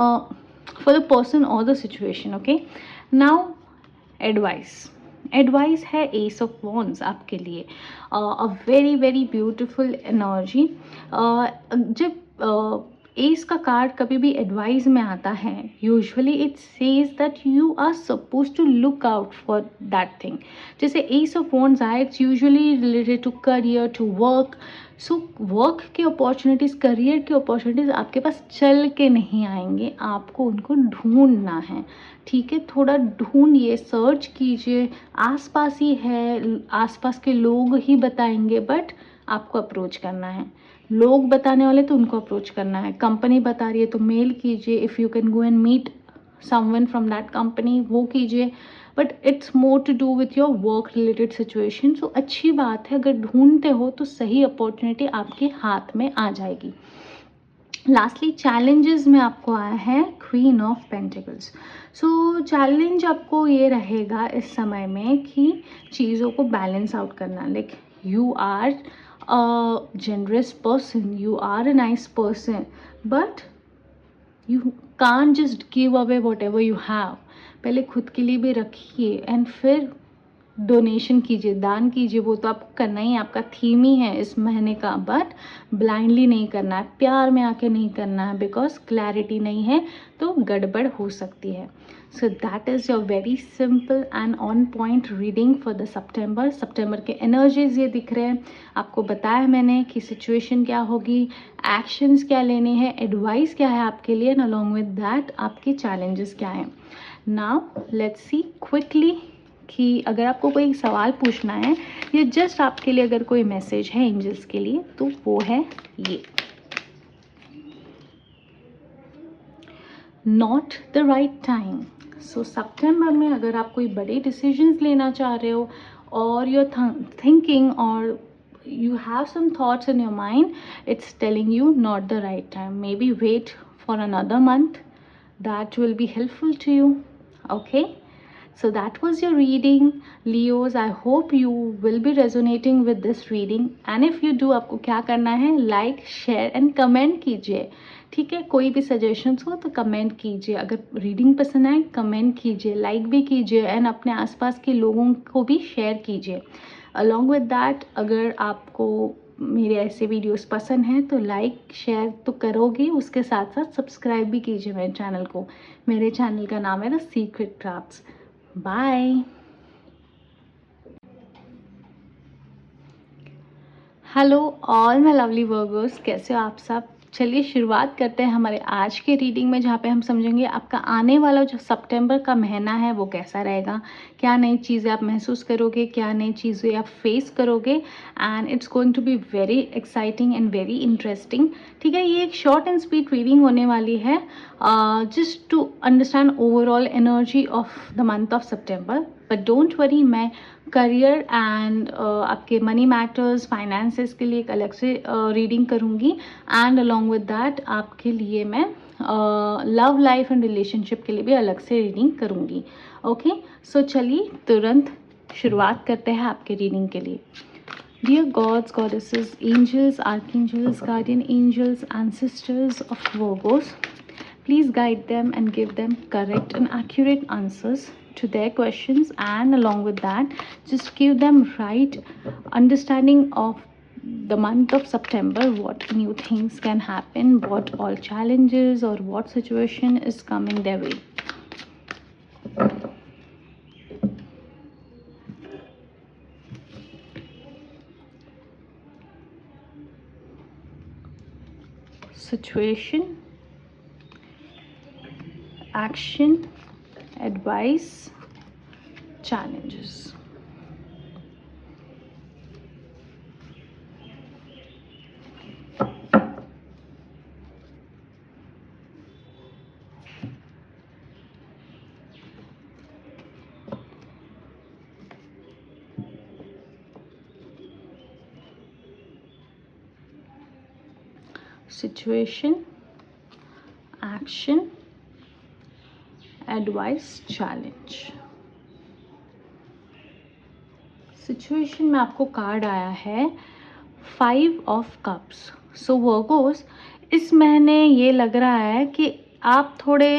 for the person और the situation. Okay. Now advice है ace of wands आपके लिए. A very very beautiful energy. जब ace का card कभी भी एडवाइस में आता है, usually it says that you are suppose to look out for that thing. जैसे एस ऑफ वॉन्ड्स आए, it's usually related to career, to work. So work के अपॉर्चुनिटीज़, करियर के अपॉर्चुनिटीज़ आपके पास चल के नहीं आएंगे, आपको उनको ढूंढना है. ठीक है. थोड़ा ढूंढिए, सर्च कीजिए. आसपास ही है, आसपास के लोग ही बताएंगे, बट आपको अप्रोच करना है. लोग बताने वाले तो उनको अप्रोच करना है. कंपनी बता रही है तो मेल कीजिए. If you can go and meet someone from that company, वो कीजिए. But it's more to do with your work related situation. So अच्छी बात है, अगर ढूंढते हो तो सही अपॉर्चुनिटी आपके हाथ में आ जाएगी. लास्टली चैलेंजेस में आपको आया है queen of pentacles. So challenge आपको ये रहेगा इस समय में कि चीज़ों को बैलेंस आउट करना. Like you are a generous person, you are a nice person, but you can't just give away whatever you have. पहले खुद के लिए भी रखिए एंड फिर डोनेशन कीजिए, दान कीजिए. वो तो आपको करना ही है, आपका थीम ही है इस महीने का. बट ब्लाइंडली नहीं करना है, प्यार में आके नहीं करना है, बिकॉज क्लैरिटी नहीं है तो गड़बड़ हो सकती है. So that is your very simple and on point reading for the September के एनर्जीज ये दिख रहे हैं. आपको बताया मैंने कि सिचुएशन क्या होगी, एक्शंस क्या लेने हैं, एडवाइस क्या है आपके लिए, एंड अलॉन्ग विद दैट आपके चैलेंजेस क्या हैं. नाउ लेट्स सी क्विकली कि अगर आपको कोई सवाल पूछना है या जस्ट आपके लिए अगर कोई मैसेज है एंजल्स के लिए, तो वो है ये. Not the right time. So सितंबर में अगर आप कोई बड़े डिसीजंस लेना चाह रहे हो, और यू आर थिंकिंग, और you have some thoughts in your mind, it's telling you not the right time. Maybe wait for another month. That will be helpful to you. Okay. So that was your reading, Leos. I hope you will be resonating with this reading. And if you do, आपको क्या करना है, like, share and comment कीजिए. ठीक है. कोई भी suggestions हो तो कमेंट कीजिए. अगर रीडिंग पसंद आए कमेंट कीजिए, लाइक भी कीजिए, एंड अपने आसपास के लोगों को भी शेयर कीजिए. अलॉन्ग विद दैट, अगर आपको मेरे ऐसे वीडियोस पसंद हैं तो लाइक शेयर तो करोगे, उसके साथ साथ सब्सक्राइब भी कीजिए मेरे चैनल को. मेरे चैनल का नाम है the secret crafts. Bye. Hello all my lovely Virgos, कैसे हो आप सब. चलिए शुरुआत करते हैं हमारे आज के रीडिंग में, जहाँ पे हम समझेंगे आपका आने वाला जो सितंबर का महीना है वो कैसा रहेगा, क्या नई चीज़ें आप महसूस करोगे, क्या नई चीज़ें आप फेस करोगे. And it's going to be very exciting and very interesting. ठीक है. ये एक शॉर्ट एंड स्वीट रीडिंग होने वाली है, just to understand overall energy of the month of September. But don't worry, मैं करियर एंड आपके मनी मैटर्स, फाइनेंसेस के लिए एक अलग से रीडिंग करूँगी. एंड अलॉन्ग विद दैट आपके लिए मैं लव लाइफ एंड रिलेशनशिप के लिए भी अलग से रीडिंग करूँगी. ओके. सो चलिए तुरंत शुरुआत करते हैं आपके रीडिंग के लिए. Dear gods, goddesses, angels, archangels, guardian angels, ancestors of Virgos, please guide them and give them correct and accurate answers to their questions, and along with that just give them right understanding of the month of September, what new things can happen, what all challenges or what situation is coming their way. Situation action, advice, challenges. Situation, action, advice, challenge. Situation में आपको card आया है 5 of cups. So Virgo's, इस महीने ये लग रहा है कि आप थोड़े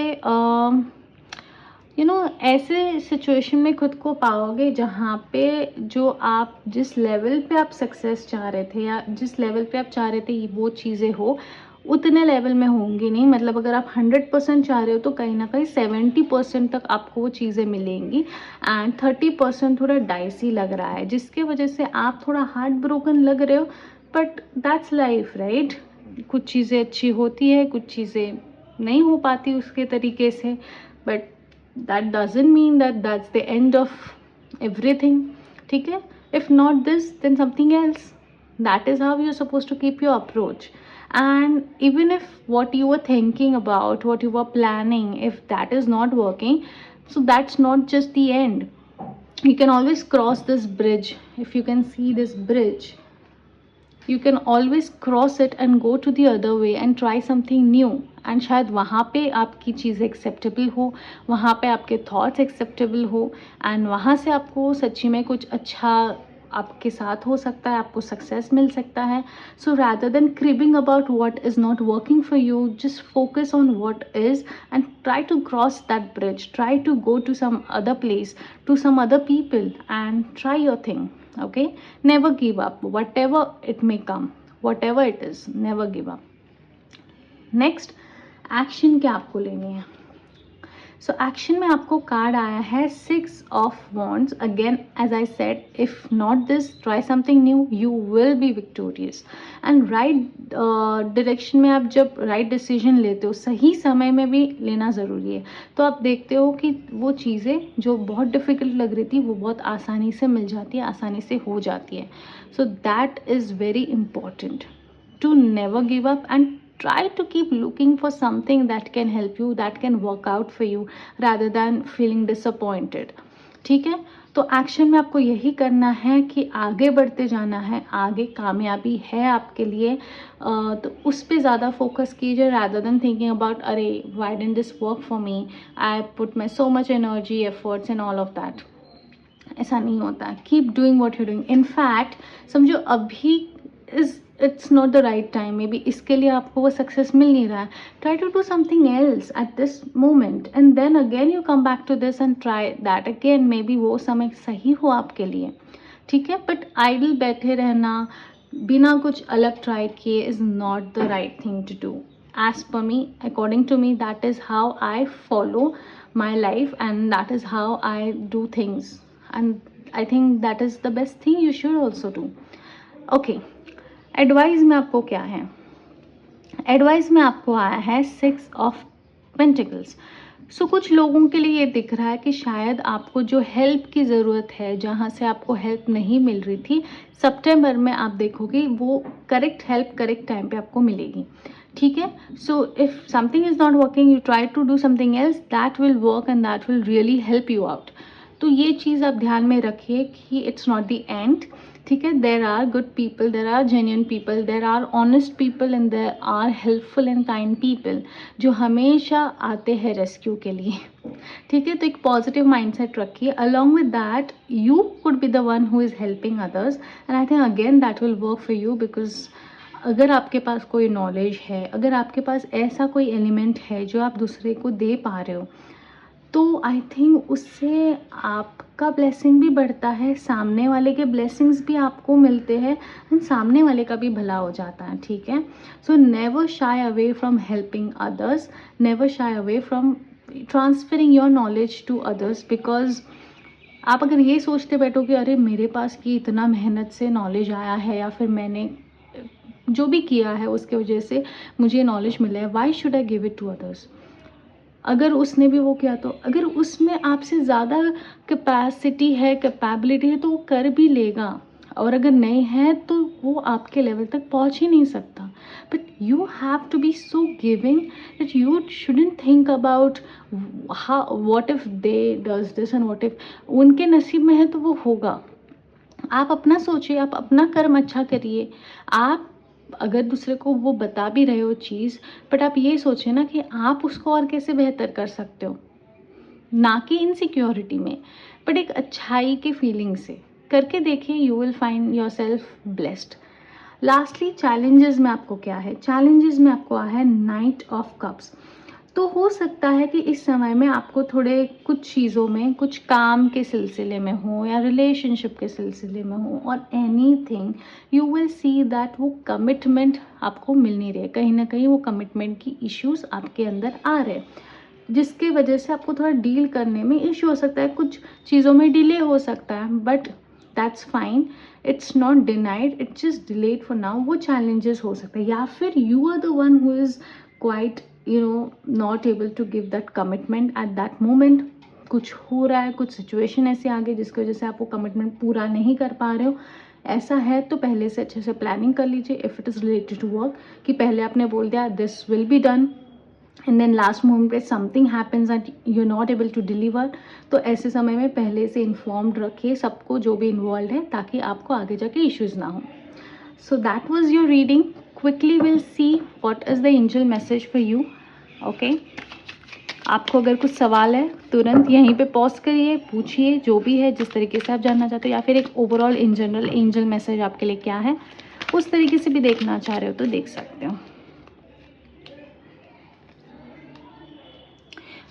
ऐसे सिचुएशन में खुद को पाओगे जहाँ पे जो आप जिस लेवल पे आप सक्सेस चाह रहे थे या जिस लेवल पे आप चाह रहे थे वो चीज़ें हो, उतने लेवल में होंगी नहीं. मतलब अगर आप 100% चाह रहे हो तो कहीं ना कहीं 70% तक आपको वो चीज़ें मिलेंगी एंड 30% थोड़ा डाइसी लग रहा है, जिसके वजह से आप थोड़ा हार्ट ब्रोकन लग रहे हो. But that's life, right? कुछ चीज़ें अच्छी होती है, कुछ चीज़ें नहीं हो पाती उसके तरीके से, but that doesn't mean that that's the end of everything. ठीक है? If not this, then something else. That is how you're supposed to keep your approach. And even if what you were thinking about, what you were planning, if that is not working, so that's not just the end. You can always cross this bridge. If you can see this bridge, you can always cross it and go to the other way and try something new. And शायद वहाँ पे आपकी चीज़ acceptable हो, वहाँ पे आपके thoughts acceptable हो and वहाँ से आपको सच्ची में कुछ अच्छा आपके साथ हो सकता है, आपको सक्सेस मिल सकता है. So rather than cribbing about what is not working for you, just focus on what is and try to cross that bridge, try to go to some other place, to some other people and try your thing. Okay, never give up, whatever it may come, whatever it is, never give up. Next, action क्या आपको लेनी है? So action में आपको card आया है 6 of wands. Again as I said, if not this, try something new, you will be victorious. And right direction में आप जब राइट डिसीजन लेते हो, सही समय में भी लेना ज़रूरी है, तो आप देखते हो कि वो चीज़ें जो बहुत डिफ़िकल्ट लग रही थी वो बहुत आसानी से मिल जाती है, आसानी से हो जाती है. So that is very important to never give up and try to keep looking for something that can help you, that can work out for you rather than feeling disappointed. ठीक है? तो एक्शन में आपको यही करना है कि आगे बढ़ते जाना है, आगे कामयाबी है आपके लिए. तो उस पर ज़्यादा फोकस कीजिए rather than thinking about अरे why didn't this work for me, I put my so much energy, efforts and all of that. ऐसा नहीं होता. Keep doing what you doing. In fact समझो अभी it's not the right time, maybe इसके लिए आपको वो success मिल नहीं रहा है. Try to do something else at this moment and then again you come back to this and try that again. Maybe वो समय सही हो आपके लिए. ठीक है? बट आइडल बैठे रहना बिना कुछ अलग ट्राई किए is not the right thing to do. As per me, according to me, that is how I follow my life and that is how I do things, and I think that is the best thing you should also do. Okay, advice में आपको क्या है? Advice में आपको आया है 6 of pentacles. सो कुछ लोगों के लिए ये दिख रहा है कि शायद आपको जो हेल्प की ज़रूरत है, जहाँ से आपको हेल्प नहीं मिल रही थी, सितंबर में आप देखोगे वो करेक्ट हेल्प करेक्ट टाइम पे आपको मिलेगी. ठीक है? So if something is not working, you try to do something else that will work and that will really help you out. तो ये चीज़ आप ध्यान में रखिए कि इट्स नॉट द एंड. ठीक है? There are good people, there are genuine people, there are honest people and there are helpful and kind people जो हमेशा आते हैं रेस्क्यू के लिए. ठीक है? तो एक पॉजिटिव माइंडसेट रखिए. Along with that you could be the one who is helping others and I think again that will work for you. Because अगर आपके पास कोई नॉलेज है, अगर आपके पास ऐसा कोई एलिमेंट है जो आप दूसरे को दे पा रहे हो, तो आई थिंक उससे आपका ब्लेसिंग भी बढ़ता है, सामने वाले के ब्लेसिंग्स भी आपको मिलते हैं एंड सामने वाले का भी भला हो जाता है. ठीक है? So never shy away from helping others, never shy away from transferring your knowledge to others. Because आप अगर ये सोचते बैठो कि अरे मेरे पास की इतना मेहनत से नॉलेज आया है या फिर मैंने जो भी किया है उसके वजह से मुझे नॉलेज मिला है, why should I give it to others. अगर उसने भी वो किया तो अगर उसमें आपसे ज़्यादा कैपेसिटी है, कैपेबिलिटी है, तो वो कर भी लेगा, और अगर नहीं है तो वो आपके लेवल तक पहुंच ही नहीं सकता. But you have to be so giving that you shouldn't think about how what if they does this and what if उनके नसीब में है तो वो होगा. आप अपना सोचिए, आप अपना कर्म अच्छा करिए. आप अगर दूसरे को वो बता भी रहे हो चीज़, बट आप ये सोचिए ना कि आप उसको और कैसे बेहतर कर सकते हो, ना कि इनसिक्योरिटी में, बट एक अच्छाई के फीलिंग से करके देखिए. You will find your self blessed. Lastly challenges में आपको क्या है, चैलेंजेस में आपको है नाइट ऑफ कप्स. तो हो सकता है कि इस समय में आपको थोड़े कुछ चीज़ों में, कुछ काम के सिलसिले में हो या रिलेशनशिप के सिलसिले में हो और anything, you will see that वो कमिटमेंट आपको मिल नहीं रही है. कहीं ना कहीं वो कमिटमेंट की इश्यूज आपके अंदर आ रहे हैं, जिसकी वजह से आपको थोड़ा डील करने में इश्यू हो सकता है, कुछ चीज़ों में डिले हो सकता है. But that's fine, it's not denied, it's just delayed for now. वो चैलेंजेस हो सकते हैं, या फिर you are the one who is quite not able to give that commitment at that moment. कुछ हो रहा है, कुछ सिचुएशन ऐसे आ गई जिसकी वजह से आप वो कमिटमेंट पूरा नहीं कर पा रहे हो. ऐसा है तो पहले से अच्छे से प्लानिंग कर लीजिए if it is related to work, कि पहले आपने बोल दिया this will be done and then last moment पे something happens that you are not able to deliver. तो ऐसे समय में पहले से इन्फॉर्म्ड रखिए सबको जो भी इन्वॉल्व है, ताकि आपको आगे जाके इश्यूज़ ना हो. So that was your reading. Quickly we'll see what is the angel message for you. Okay. आपको अगर कुछ सवाल है तुरंत यहीं पे पॉज करिए, पूछिए जो भी है, जिस तरीके से आप जानना चाहते हो, या फिर एक overall in general angel message आपके लिए क्या है उस तरीके से भी देखना चाह रहे हो तो देख सकते हो.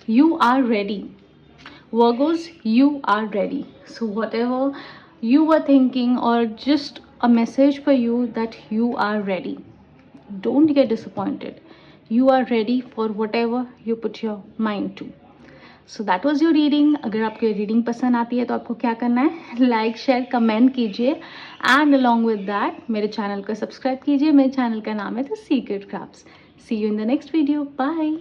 You are ready. Virgos, you are ready. So whatever you were thinking, or just a message for you that you are ready. Don't get disappointed. You are ready for whatever you put your mind to. So that was your reading. अगर आपको ये reading पसंद आती है तो आपको क्या करना है, लाइक शेयर कमेंट कीजिए, एंड अलॉन्ग विद दैट मेरे चैनल को सब्सक्राइब कीजिए. मेरे चैनल का नाम है the secret crafts. See you in the next video. Bye.